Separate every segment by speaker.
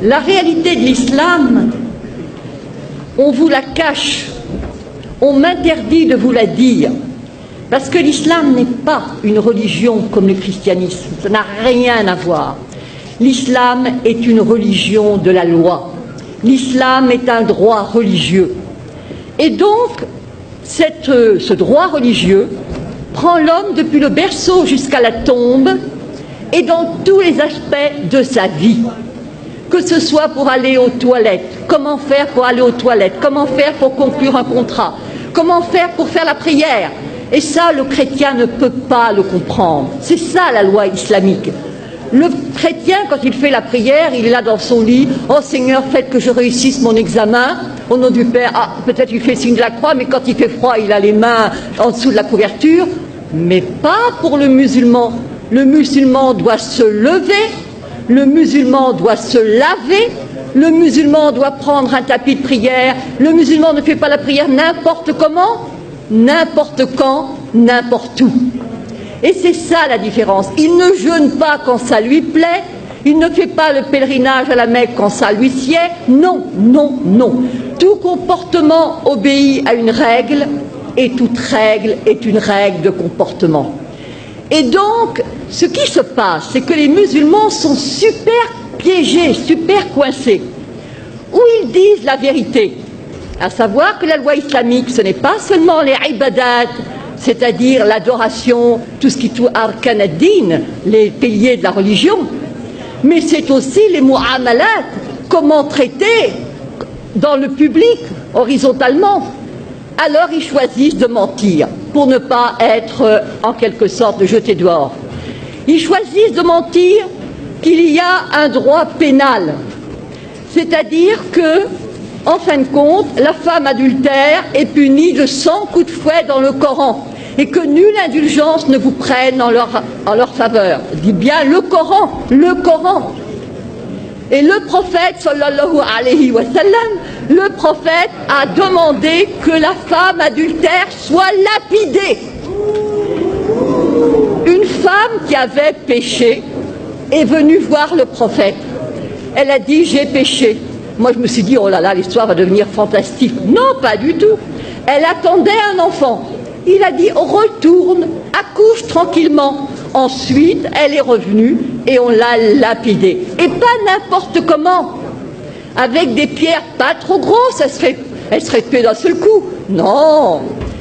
Speaker 1: la réalité de l'islam, on vous la cache, on m'interdit de vous la dire, parce que l'islam n'est pas une religion comme le christianisme, ça n'a rien à voir. L'islam est une religion de la loi, l'islam est un droit religieux. Et donc, ce droit religieux prend l'homme depuis le berceau jusqu'à la tombe et dans tous les aspects de sa vie. Que ce soit pour aller aux toilettes, comment faire pour aller aux toilettes, comment faire pour conclure un contrat, comment faire pour faire la prière. Et ça, le chrétien ne peut pas le comprendre. C'est ça la loi islamique. Le chrétien, quand il fait la prière, il est là dans son lit. « Oh Seigneur, faites que je réussisse mon examen. Au nom du Père. » Ah, peut-être il fait signe de la croix, mais quand il fait froid, il a les mains en dessous de la couverture. Mais pas pour le musulman. Le musulman doit se lever, le musulman doit se laver, le musulman doit prendre un tapis de prière. Le musulman ne fait pas la prière n'importe comment, n'importe quand, n'importe où. Et c'est ça la différence. Il ne jeûne pas quand ça lui plaît, il ne fait pas le pèlerinage à la Mecque quand ça lui sied. Non, non, non. Tout comportement obéit à une règle, et toute règle est une règle de comportement. Et donc, ce qui se passe, c'est que les musulmans sont super piégés, super coincés, où ils disent la vérité, à savoir que la loi islamique, ce n'est pas seulement les ibadat, c'est-à-dire l'adoration, tout ce qui touche arkan ad-din, les piliers de la religion, mais c'est aussi les mu'amalat, comment traiter dans le public, horizontalement. Alors ils choisissent de mentir pour ne pas être en quelque sorte jetés dehors. Ils choisissent de mentir qu'il y a un droit pénal, c'est-à-dire que, en fin de compte, la femme adultère est punie de 100 coups de fouet dans le Coran et que nulle indulgence ne vous prenne en leur faveur. Dit bien le Coran, le Coran. Et le prophète, sallallahu alayhi wa sallam, le prophète a demandé que la femme adultère soit lapidée. Une femme qui avait péché est venue voir le prophète. Elle a dit « j'ai péché ». Moi je me suis dit « oh là là, l'histoire va devenir fantastique ». Non, pas du tout. Elle attendait un enfant. Il a dit « retourne, accouche tranquillement ». Ensuite, elle est revenue et on l'a lapidée. Et pas n'importe comment. Avec des pierres pas trop grosses, elle serait tuée d'un seul coup. Non,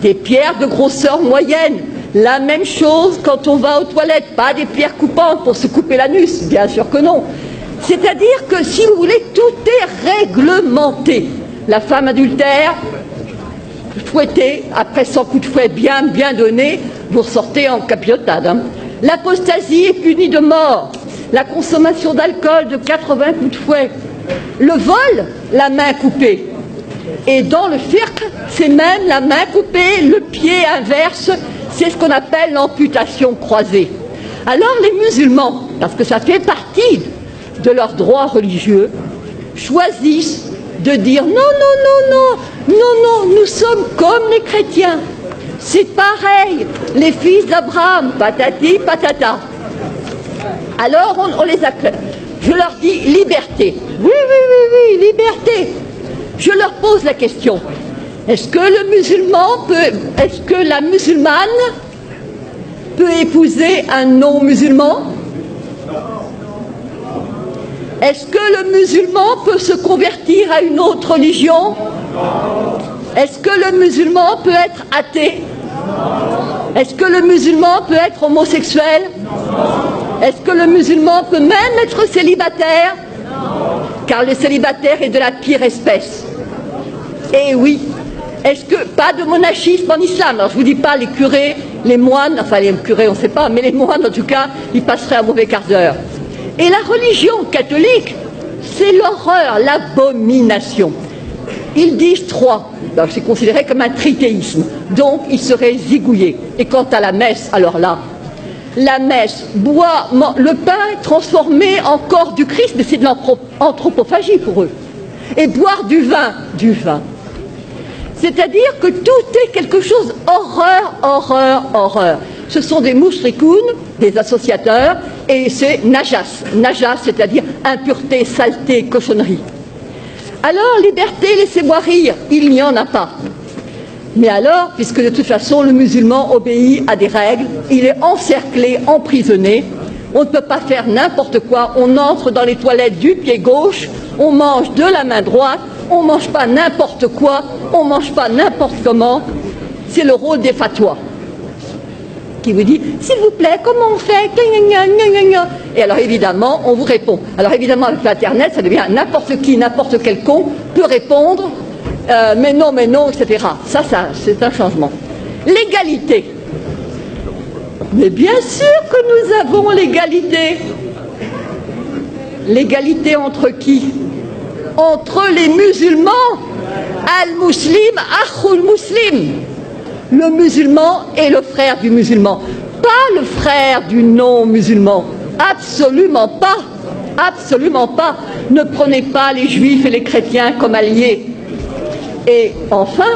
Speaker 1: des pierres de grosseur moyenne. La même chose quand on va aux toilettes, pas des pierres coupantes pour se couper l'anus, bien sûr que non. C'est-à-dire que, si vous voulez, tout est réglementé. La femme adultère, fouettée, après 100 coups de fouet bien donnés, vous ressortez en capilotade. Hein. L'apostasie est punie de mort. La consommation d'alcool de 80 coups de fouet. Le vol, la main coupée. Et dans le fiqh, c'est même la main coupée, le pied inverse, c'est ce qu'on appelle l'amputation croisée. Alors les musulmans, parce que ça fait partie de leurs droits religieux, choisissent de dire non, non, non, non, non, non, nous sommes comme les chrétiens. C'est pareil, les fils d'Abraham, patati, patata. Alors on les acclame. Je leur dis liberté. Oui, oui, oui, oui, liberté. Je leur pose la question. Est-ce que le musulman est-ce que la musulmane peut épouser un non-musulman? Est-ce que le musulman peut se convertir à une autre religion? Est-ce que le musulman peut être athée? Est-ce que le musulman peut être homosexuel? Est-ce que le musulman peut même être célibataire? Car le célibataire est de la pire espèce. Et oui. Est-ce que pas de monachisme en islam? Alors je vous dis pas les curés, les moines, enfin les curés on ne sait pas, mais les moines en tout cas, ils passeraient un mauvais quart d'heure. Et la religion catholique, c'est l'horreur, l'abomination. Ils disent trois. C'est considéré comme un trithéisme. Donc, ils seraient zigouillés. Et quant à la messe, alors là, la messe, le pain est transformé en corps du Christ, mais c'est de l'anthropophagie pour eux. Et boire du vin. C'est-à-dire que tout est quelque chose horreur, horreur, horreur. Ce sont des moushrikoun, des associateurs, et c'est najas. Najas, c'est-à-dire impureté, saleté, cochonnerie. Alors, liberté, laissez-moi rire, il n'y en a pas. Mais alors, puisque de toute façon le musulman obéit à des règles, il est encerclé, emprisonné, on ne peut pas faire n'importe quoi, on entre dans les toilettes du pied gauche, on mange de la main droite, on ne mange pas n'importe quoi, on ne mange pas n'importe comment. C'est le rôle des fatwas qui vous dit, s'il vous plaît, comment on fait? Et alors évidemment, on vous répond. Alors évidemment, avec l'Internet, ça devient n'importe qui, n'importe quel con peut répondre, mais non, etc. Ça, c'est un changement. L'égalité. Mais bien sûr que nous avons l'égalité. L'égalité entre qui? Entre les musulmans. Al-Muslim, Akhul Muslim. Le musulman est le frère du musulman. Pas le frère du non-musulman. Absolument pas. Absolument pas. Ne prenez pas les juifs et les chrétiens comme alliés. Et enfin,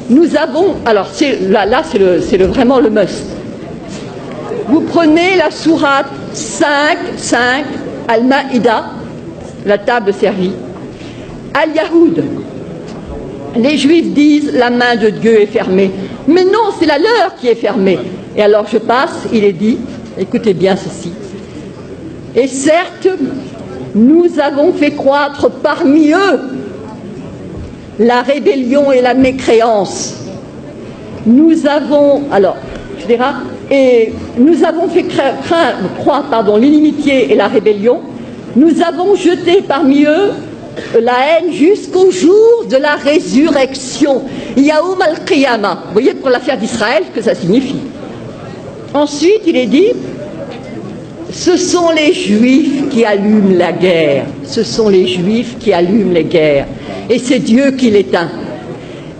Speaker 1: nous avons... Alors là c'est vraiment le must. Vous prenez la sourate 5, Al-Maïda, la table servie. Al-Yahoud. Les Juifs disent la main de Dieu est fermée. Mais non, c'est la leur qui est fermée. Et alors je passe, il est dit, écoutez bien ceci. Et certes, nous avons fait croître parmi eux la rébellion et la mécréance. Nous avons, alors, je dirais, et nous avons fait croître l'inimitié et la rébellion. Nous avons jeté parmi eux la haine jusqu'au jour de la résurrection. Yaoum al-Qiyamah. Vous voyez pour l'affaire d'Israël ce que ça signifie. Ensuite, il est dit, ce sont les Juifs qui allument la guerre. Ce sont les Juifs qui allument les guerres. Et c'est Dieu qui l'éteint.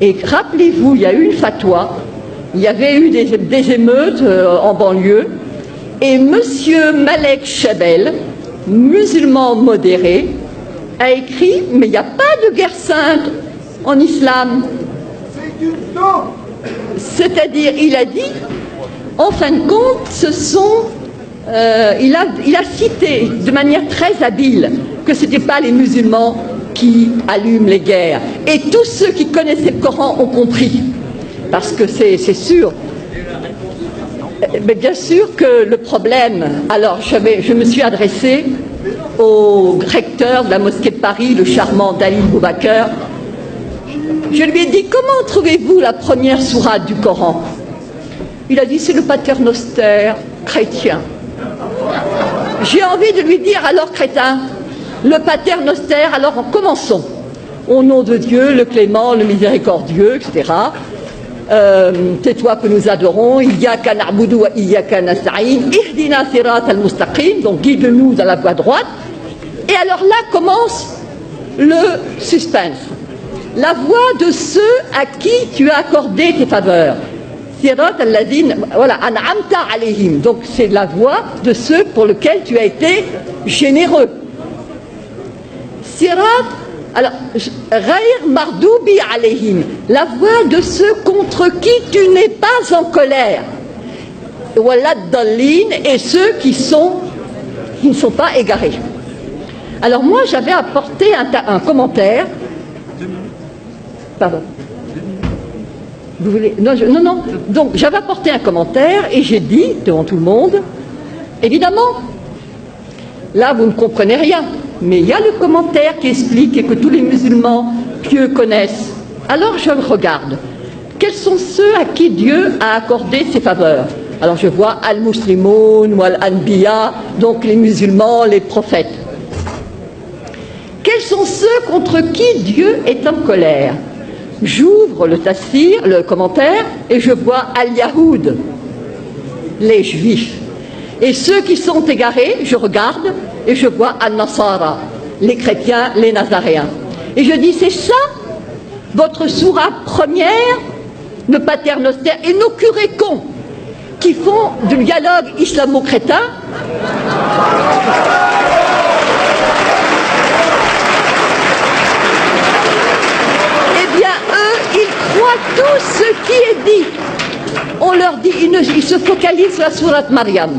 Speaker 1: Et rappelez-vous, il y a eu une fatwa, il y avait eu des émeutes en banlieue, et monsieur Malek Chabel, musulman modéré, a écrit, mais il n'y a pas de guerre sainte en islam. C'est-à-dire, il a dit, en fin de compte, ce sont... il a cité de manière très habile que ce n'étaient pas les musulmans qui allument les guerres. Et tous ceux qui connaissaient le Coran ont compris. Parce que c'est sûr. Mais bien sûr que le problème... Alors, je me suis adressée au recteur de la mosquée de Paris, le charmant Dalil Boubaker. Je lui ai dit, comment trouvez-vous la première sourate du Coran? Il a dit, c'est le paternoster chrétien. J'ai envie de lui dire, alors crétin, le paternoster, alors commençons. Au nom de Dieu, le clément, le miséricordieux, etc. C'est toi que nous adorons. Iyyaka na'budu wa iyyaka nasta'in. Ihdina sirat al-mustaqim. Donc guide-nous dans la voie droite. Et alors là commence le suspense. La voie de ceux à qui tu as accordé tes faveurs. Sirat al-ladin, voilà, an'amta alayhim. Donc c'est la voie de ceux pour lesquels tu as été généreux. Sirat, alors, Ghayr mardoubi alayhim, la voie de ceux contre qui tu n'es pas en colère. Walad dallin, et ceux qui ne sont pas égarés. Alors moi j'avais apporté un commentaire. Pardon. Vous voulez... Non. Donc j'avais apporté un commentaire et j'ai dit devant tout le monde, évidemment, là vous ne comprenez rien, mais il y a le commentaire qui explique et que tous les musulmans pieux connaissent. Alors je regarde. Quels sont ceux à qui Dieu a accordé ses faveurs? Alors je vois al-muslimoun ou al-anbiya, donc les musulmans, les prophètes. Quels sont ceux contre qui Dieu est en colère? J'ouvre le tafsir, le commentaire, et je vois al-Yahoud, les Juifs. Et ceux qui sont égarés, je regarde et je vois al-Nasara, les chrétiens, les Nazaréens. Et je dis, c'est ça, votre sourate première, le paternoster, et nos curés cons, qui font du dialogue islamo-crétin. Eh bien, eux, ils croient il se focalise sur la sourate Mariam.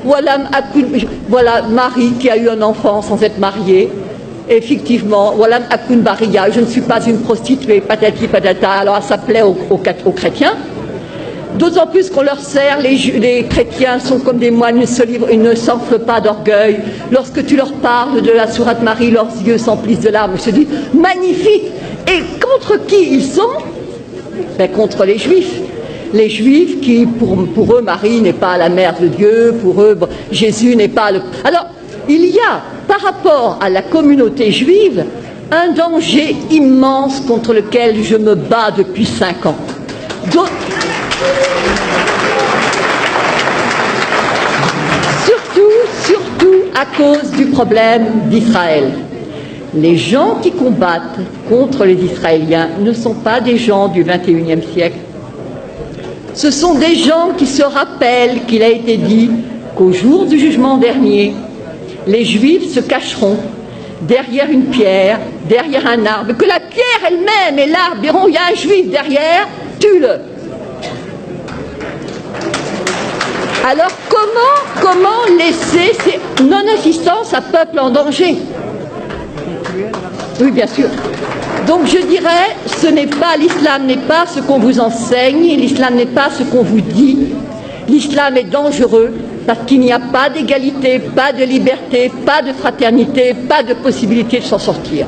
Speaker 1: Voilà Marie qui a eu un enfant sans être mariée. Effectivement, Walam Akun Bariya, je ne suis pas une prostituée, patati patata. Alors ça plaît aux chrétiens. D'autant plus qu'on leur sert, les chrétiens sont comme des moines, ils ne s'enflent pas d'orgueil. Lorsque tu leur parles de la sourate Marie, leurs yeux s'emplissent de larmes. Je te dis, magnifique. Et contre qui ils sont? Ben, contre les Juifs. Les Juifs qui, pour eux, Marie n'est pas la mère de Dieu, pour eux, Jésus n'est pas le... Alors, il y a, par rapport à la communauté juive, un danger immense contre lequel je me bats depuis 5 ans. Surtout à cause du problème d'Israël. Les gens qui combattent contre les Israéliens ne sont pas des gens du XXIe siècle. Ce sont des gens qui se rappellent qu'il a été dit qu'au jour du jugement dernier, les Juifs se cacheront derrière une pierre, derrière un arbre, que la pierre elle-même et l'arbre diront, il y a un Juif derrière, tue-le. Alors comment laisser ces non-assistance à peuple en danger? Oui, bien sûr. Donc je dirais, l'islam n'est pas ce qu'on vous enseigne, l'islam n'est pas ce qu'on vous dit. L'islam est dangereux parce qu'il n'y a pas d'égalité, pas de liberté, pas de fraternité, pas de possibilité de s'en sortir.